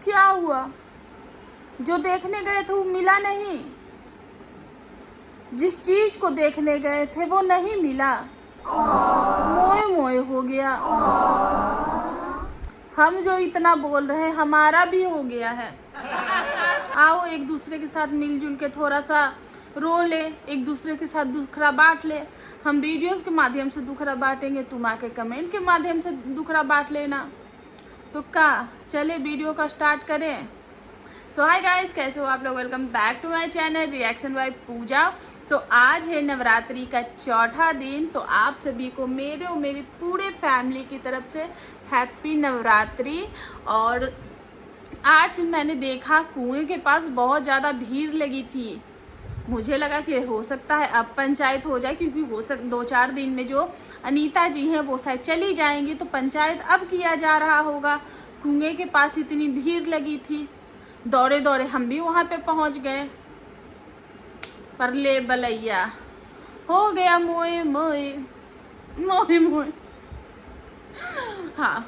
क्या हुआ? जो देखने गए थे वो मिला नहीं, जिस चीज को देखने गए थे वो नहीं मिला, मोए मोए हो गया। हम जो इतना बोल रहे हैं हमारा भी हो गया है। आओ एक दूसरे के साथ मिलजुल के थोड़ा सा रो ले, एक दूसरे के साथ दुखड़ा बांट ले। हम वीडियोस के माध्यम से दुखड़ा बांटेंगे, तुम आके कमेंट के माध्यम से दुखड़ा बांट लेना। तो क्या चले वीडियो का स्टार्ट करें। सो हाय गाइस, कैसे हो आप लोग? Welcome back to my channel reaction by Pooja. तो आज है नवरात्रि का चौथा दिन, तो आप सभी को मेरे और मेरी पूरे फैमिली की तरफ से हैप्पी नवरात्रि। और आज मैंने देखा कुएं के पास बहुत ज़्यादा भीड़ लगी थी। मुझे लगा कि हो सकता है अब पंचायत हो जाए, क्योंकि हो 2-4 दिन में जो अनीता जी हैं वो शायद चली जाएंगी, तो पंचायत अब किया जा रहा होगा। कुएं के पास इतनी भीड़ लगी थी, दौड़े दौड़े हम भी वहां पे पहुंच गए, पर ले बलैया हो गया मोए मोए मोए मोए। हाँ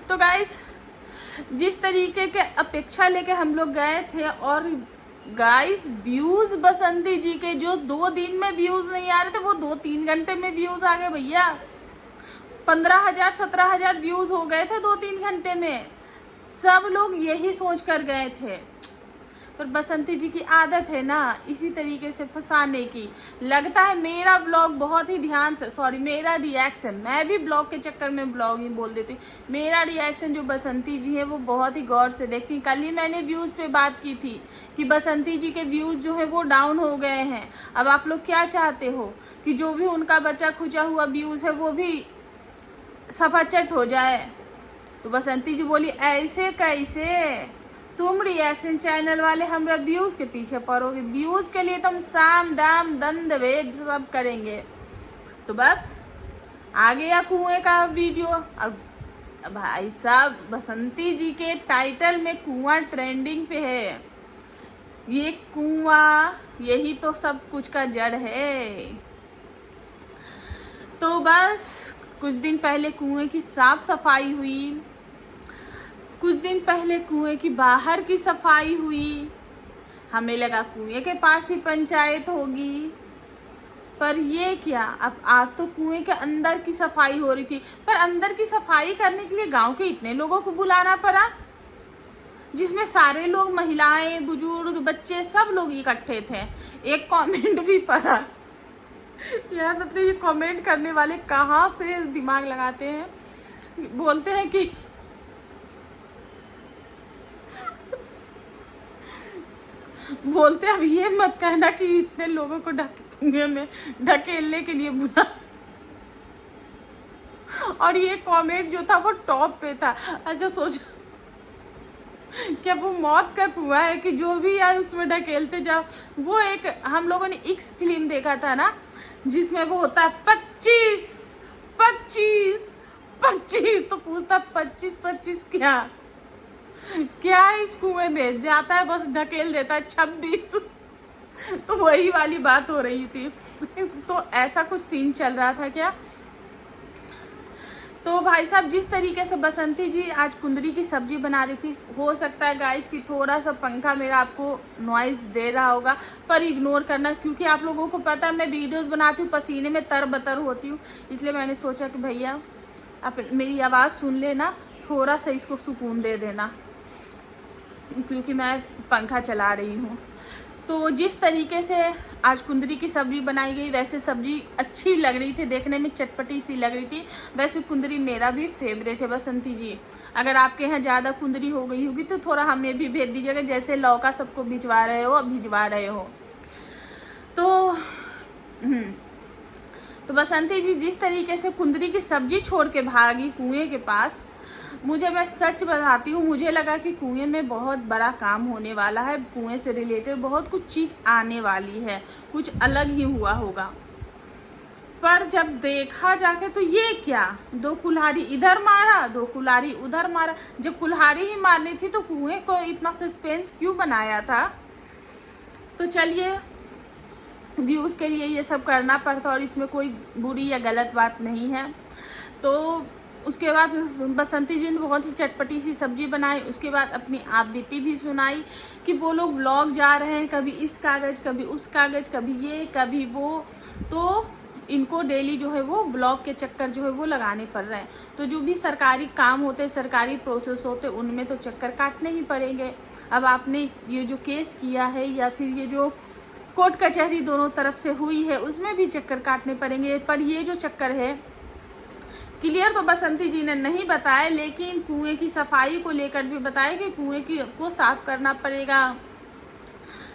तो गाइस, जिस तरीके के अपेक्षा लेके हम लोग गए थे, और गाइस व्यूज बसंती जी के जो 2 दिन में व्यूज नहीं आ रहे थे वो 2-3 घंटे में व्यूज आ गए भैया। 15,000-17,000 व्यूज हो गए थे 2-3 घंटे में। सब लोग यही सोच कर गए थे, पर बसंती जी की आदत है ना इसी तरीके से फंसाने की। लगता है मेरा ब्लॉग बहुत ही ध्यान से, मेरा रिएक्शन, मैं भी ब्लॉग के चक्कर में ब्लॉग ही बोल देती हूँ। मेरा रिएक्शन जो बसंती जी है वो बहुत ही गौर से देखती। कल ही मैंने व्यूज पे बात की थी कि बसंती जी के व्यूज जो है वो डाउन हो गए हैं। अब आप लोग क्या चाहते हो कि जो भी उनका बचा खुचा हुआ व्यूज है वो भी सफाचट हो जाए? तो बसंती जी बोली ऐसे कैसे? तुम रिएक्शन चैनल वाले हमरा व्यूज के पीछे पड़ोगे? व्यूज के लिए तुम साम दाम दंड भेद सब करेंगे। तो बस आ गया कुएं का वीडियो। अब भाई साहब, बसंती जी के टाइटल में कुआं ट्रेंडिंग पे है। ये कुआं यही तो सब कुछ का जड़ है। तो बस कुछ दिन पहले कुएं की साफ सफाई हुई, कुछ दिन पहले कुएं की बाहर की सफाई हुई। हमें लगा कुएं के पास ही पंचायत होगी, पर ये क्या, अब आज तो कुएं के अंदर की सफाई हो रही थी। पर अंदर की सफाई करने के लिए गांव के इतने लोगों को बुलाना पड़ा, जिसमें सारे लोग, महिलाएं, बुजुर्ग, बच्चे, सब लोग इकट्ठे थे। एक कमेंट भी पड़ा यार, मतलब ये कमेंट करने वाले कहाँ से दिमाग लगाते हैं। बोलते हैं कि अब ये मत कहना कि इतने लोगों को कुएं में ढकेलने के लिए बुला। और ये कमेंट जो था वो टॉप पे था। अच्छा सोचो, क्या वो मौत का कुआं है कि जो भी आए उसमें ढकेलते जाओ? वो एक हम लोगों ने एक्स फिल्म देखा था ना, जिसमें वो होता है 25 तो पूछता 25 क्या इस कुएं में जाता है, बस ढकेल देता है 26। तो वही वाली बात हो रही थी। तो ऐसा कुछ सीन चल रहा था क्या? तो भाई साहब, जिस तरीके से बसंती जी आज कुंदरी की सब्जी बना रही थी, हो सकता है गाइस कि थोड़ा सा पंखा मेरा आपको नॉइज दे रहा होगा, पर इग्नोर करना, क्योंकि आप लोगों को पता है मैं वीडियोस बनाती हूँ पसीने में तरबतर होती हूँ। इसलिए मैंने सोचा कि भैया आप मेरी आवाज़ सुन लेना, थोड़ा सा इसको सुकून दे देना, क्योंकि मैं पंखा चला रही हूँ। तो जिस तरीके से आज कुंदरी की सब्जी बनाई गई, वैसे सब्जी अच्छी लग रही थी, देखने में चटपटी सी लग रही थी। वैसे कुंदरी मेरा भी फेवरेट है बसंती जी। अगर आपके यहाँ ज़्यादा कुंदरी हो गई होगी तो थोड़ा हमें भी भेज दीजिएगा, जैसे लौका सबको भिजवा रहे हो। तो बसंती जी जिस तरीके से कुंदरी की सब्जी छोड़ के भागी कुएं के पास, मैं सच बताती हूँ, मुझे लगा कि कुएं में बहुत बड़ा काम होने वाला है, कुएं से रिलेटेड बहुत कुछ चीज आने वाली है, कुछ अलग ही हुआ होगा। पर जब देखा जाके तो ये क्या, 2 कुल्हाड़ी इधर मारा, 2 कुल्हाड़ी उधर मारा। जब कुल्हाड़ी ही मारनी थी तो कुएं को इतना सस्पेंस क्यों बनाया था? तो चलिए, व्यूज के लिए ये सब करना पड़ता, और इसमें कोई बुरी या गलत बात नहीं है। तो उसके बाद बसंती जी ने बहुत ही चटपटी सी सब्जी बनाई। उसके बाद अपनी आप बीती भी सुनाई कि वो लोग व्लॉग जा रहे हैं, कभी इस कागज, कभी उस कागज, कभी ये, कभी वो। तो इनको डेली जो है वो ब्लॉग के चक्कर जो है वो लगाने पड़ रहे हैं। तो जो भी सरकारी काम होते हैं, सरकारी प्रोसेस होते हैं, उनमें तो चक्कर काटने ही पड़ेंगे। अब आपने ये जो केस किया है या फिर ये जो कोर्ट कचहरी दोनों तरफ से हुई है, उसमें भी चक्कर काटने पड़ेंगे। पर ये जो चक्कर है क्लियर तो बसंती जी ने नहीं बताया, लेकिन कुएं की सफाई को लेकर भी बताया कि कुएं को साफ करना पड़ेगा।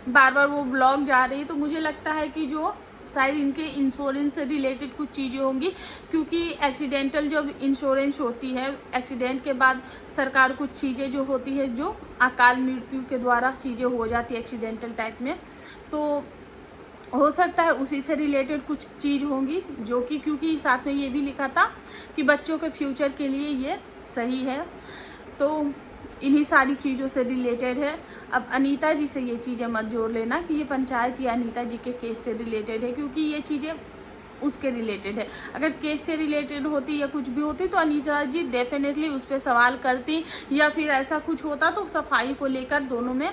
बार बार वो ब्लॉग जा रही है, तो मुझे लगता है कि जो शायद इनके इंश्योरेंस से रिलेटेड कुछ चीज़ें होंगी, क्योंकि एक्सीडेंटल जब इंश्योरेंस होती है, एक्सीडेंट के बाद सरकार कुछ चीज़ें जो होती है, जो अकाल मृत्यु के द्वारा चीज़ें हो जाती है एक्सीडेंटल टाइप में, तो हो सकता है उसी से रिलेटेड कुछ चीज़ होंगी, जो कि क्योंकि साथ में ये भी लिखा था कि बच्चों के फ्यूचर के लिए ये सही है। तो इन्हीं सारी चीज़ों से रिलेटेड है। अब अनीता जी से ये चीज़ें मत जोड़ लेना कि ये पंचायत या अनीता जी के केस से रिलेटेड है, क्योंकि ये चीज़ें उसके रिलेटेड है। अगर केस से रिलेटेड होती या कुछ भी होती तो अनीता जी डेफिनेटली उस पर सवाल करती, या फिर ऐसा कुछ होता तो सफाई को लेकर दोनों में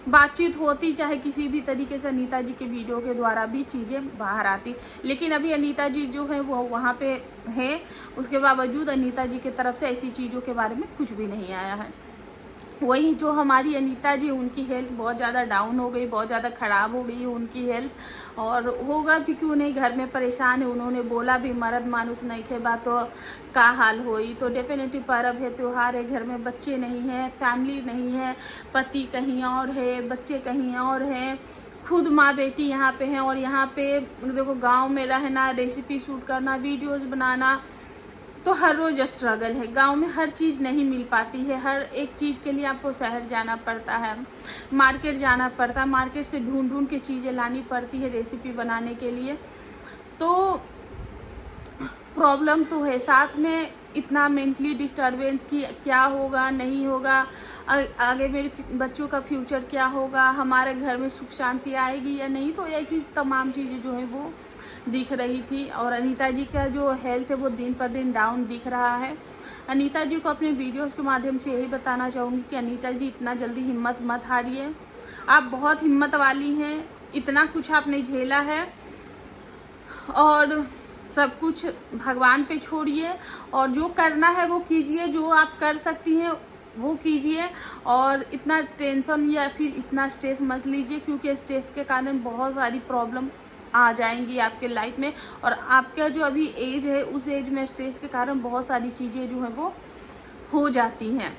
बातचीत होती, चाहे किसी भी तरीके से अनीता जी के वीडियो के द्वारा भी चीज़ें बाहर आती। लेकिन अभी अनीता जी जो है वो वहाँ पे है, उसके बावजूद अनीता जी की तरफ से ऐसी चीज़ों के बारे में कुछ भी नहीं आया है। वही जो हमारी अनीता जी, उनकी हेल्थ बहुत ज़्यादा डाउन हो गई, बहुत ज़्यादा ख़राब हो गई उनकी हेल्थ, और होगा भी क्यों नहीं, घर में परेशान है। उन्होंने बोला भी मर्द मानुस नहीं खे बात तो का हाल होई। तो डेफिनेटली पर्व है, त्यौहार है, घर में बच्चे नहीं हैं, फैमिली नहीं है, पति कहीं और है, बच्चे कहीं और हैं, खुद माँ बेटी यहाँ पे हैं, और यहाँ पे देखो गाँव में रहना, रेसिपी शूट करना, वीडियोज़ बनाना, तो हर रोज स्ट्रगल है। गांव में हर चीज़ नहीं मिल पाती है, हर एक चीज़ के लिए आपको शहर जाना पड़ता है, मार्केट जाना पड़ता है, मार्केट से ढूंढ ढूंढ के चीज़ें लानी पड़ती है रेसिपी बनाने के लिए। तो प्रॉब्लम तो है, साथ में इतना मेंटली डिस्टर्बेंस की क्या होगा नहीं होगा, आगे मेरे बच्चों का फ्यूचर क्या होगा, हमारे घर में सुख शांति आएगी या नहीं। तो ऐसी तमाम चीज़ें जो है वो दिख रही थी। और अनीता जी का जो हेल्थ है वो दिन पर दिन डाउन दिख रहा है। अनीता जी को अपने वीडियोस के माध्यम से यही बताना चाहूँगी कि अनीता जी इतना जल्दी हिम्मत मत हारिए, आप बहुत हिम्मत वाली हैं, इतना कुछ आपने झेला है, और सब कुछ भगवान पे छोड़िए, और जो करना है वो कीजिए, जो आप कर सकती हैं वो कीजिए, और इतना टेंशन या फिर इतना स्ट्रेस मत लीजिए, क्योंकि स्ट्रेस के कारण बहुत सारी प्रॉब्लम आ जाएंगी आपके लाइफ में। और आपका जो अभी एज है, उस एज में स्ट्रेस के कारण बहुत सारी चीज़ें जो है वो हो जाती हैं।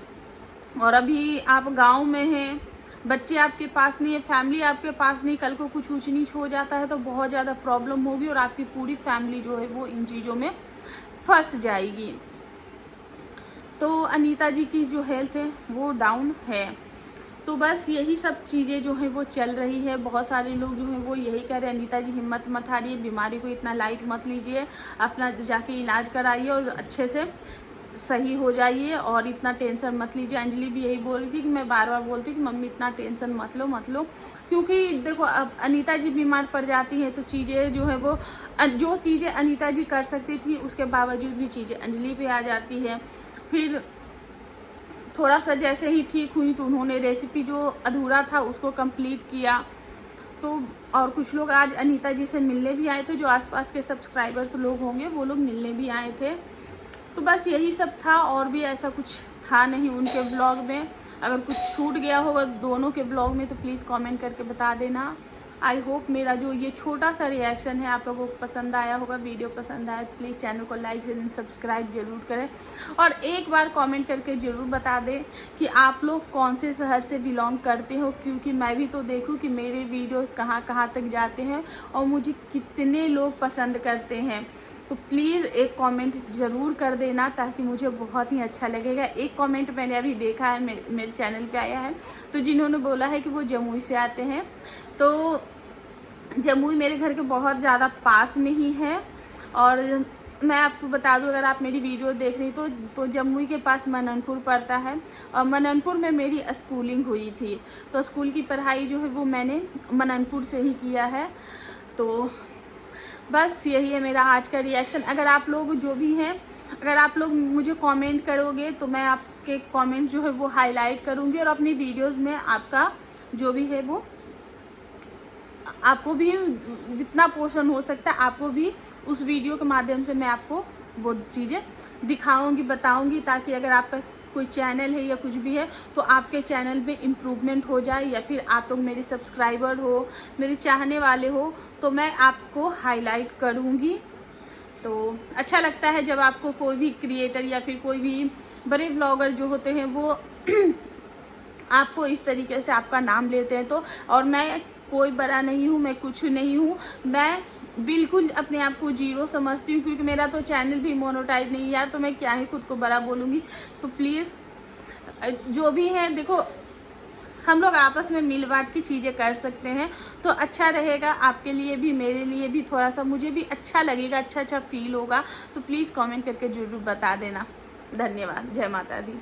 और अभी आप गांव में हैं, बच्चे आपके पास नहीं है, फैमिली आपके पास नहीं, कल को कुछ ऊंच नीच हो जाता है तो बहुत ज़्यादा प्रॉब्लम होगी, और आपकी पूरी फैमिली जो है वो इन चीज़ों में फंस जाएगी। तो अनीता जी की जो हेल्थ है वो डाउन है। तो बस यही सब चीज़ें जो है वो चल रही है। बहुत सारे लोग जो हैं वो यही कह रहे हैं, अनीता जी हिम्मत मत हारिए, बीमारी को इतना लाइट मत लीजिए, अपना जाके इलाज कराइए और अच्छे से सही हो जाइए, और इतना टेंशन मत लीजिए। अंजलि भी यही बोल रही थी कि मैं बार बार बोलती कि मम्मी इतना टेंशन मत लो, क्योंकि देखो अब अनीता जी बीमार पड़ जाती हैं तो चीज़ें जो है वो, जो चीज़ें अनीता जी कर सकती थी उसके बावजूद भी चीज़ें अंजलि पे आ जाती है। फिर थोड़ा सा जैसे ही ठीक हुई तो उन्होंने रेसिपी जो अधूरा था उसको कंप्लीट किया। तो और कुछ लोग आज अनीता जी से मिलने भी आए थे, जो आसपास के सब्सक्राइबर्स लोग होंगे वो लोग मिलने भी आए थे। तो बस यही सब था, और भी ऐसा कुछ था नहीं उनके ब्लॉग में। अगर कुछ छूट गया होगा दोनों के ब्लॉग में तो प्लीज़ कमेंट करके बता देना। आई होप मेरा जो ये छोटा सा रिएक्शन है आप लोगों को पसंद आया होगा। वीडियो पसंद आया तो प्लीज़ चैनल को लाइक एंड सब्सक्राइब जरूर करें, और एक बार कमेंट करके ज़रूर बता दें कि आप लोग कौन से शहर से बिलोंग करते हो, क्योंकि मैं भी तो देखूं कि मेरे वीडियोस कहाँ कहाँ तक जाते हैं और मुझे कितने लोग पसंद करते हैं। तो प्लीज़ एक कमेंट ज़रूर कर देना, ताकि मुझे बहुत ही अच्छा लगेगा। एक कमेंट मैंने अभी देखा है, मेरे चैनल पे आया है, तो जिन्होंने बोला है कि वो जमुई से आते हैं। तो जमुई मेरे घर के बहुत ज़्यादा पास में ही है, और मैं आपको बता दूं, अगर आप मेरी वीडियो देख रही तो जमुई के पास मननपुर पड़ता है, और मननपुर में मेरी स्कूलिंग हुई थी। तो स्कूल की पढ़ाई जो है वो मैंने मननपुर से ही किया है। तो बस यही है मेरा आज का रिएक्शन। अगर आप लोग जो भी हैं अगर आप लोग मुझे कमेंट करोगे तो मैं आपके कमेंट जो है वो हाईलाइट करूँगी और अपनी वीडियोस में आपका जो भी है वो आपको भी जितना पोषण हो सकता है आपको भी उस वीडियो के माध्यम से मैं आपको वो चीज़ें दिखाऊंगी, बताऊंगी, ताकि अगर आपका कोई चैनल है या कुछ भी है तो आपके चैनल में इम्प्रूवमेंट हो जाए, या फिर आप लोग मेरे सब्सक्राइबर हो, मेरे चाहने वाले हो, तो मैं आपको हाईलाइट करूंगी। तो अच्छा लगता है जब आपको कोई भी क्रिएटर या फिर कोई भी बड़े ब्लॉगर जो होते हैं वो आपको इस तरीके से आपका नाम लेते हैं। तो और मैं कोई बड़ा नहीं हूँ, मैं कुछ नहीं हूँ, मैं बिल्कुल अपने आप को जीरो समझती हूँ, क्योंकि मेरा तो चैनल भी मोनेटाइज नहीं है यार, तो मैं क्या ही खुद को बड़ा बोलूँगी। तो प्लीज़ जो भी है देखो, हम लोग आपस में मिल बांट की चीज़ें कर सकते हैं तो अच्छा रहेगा, आपके लिए भी मेरे लिए भी, थोड़ा सा मुझे भी अच्छा लगेगा, अच्छा फील होगा। तो प्लीज़ कमेंट करके जरूर बता देना। धन्यवाद। जय माता दी।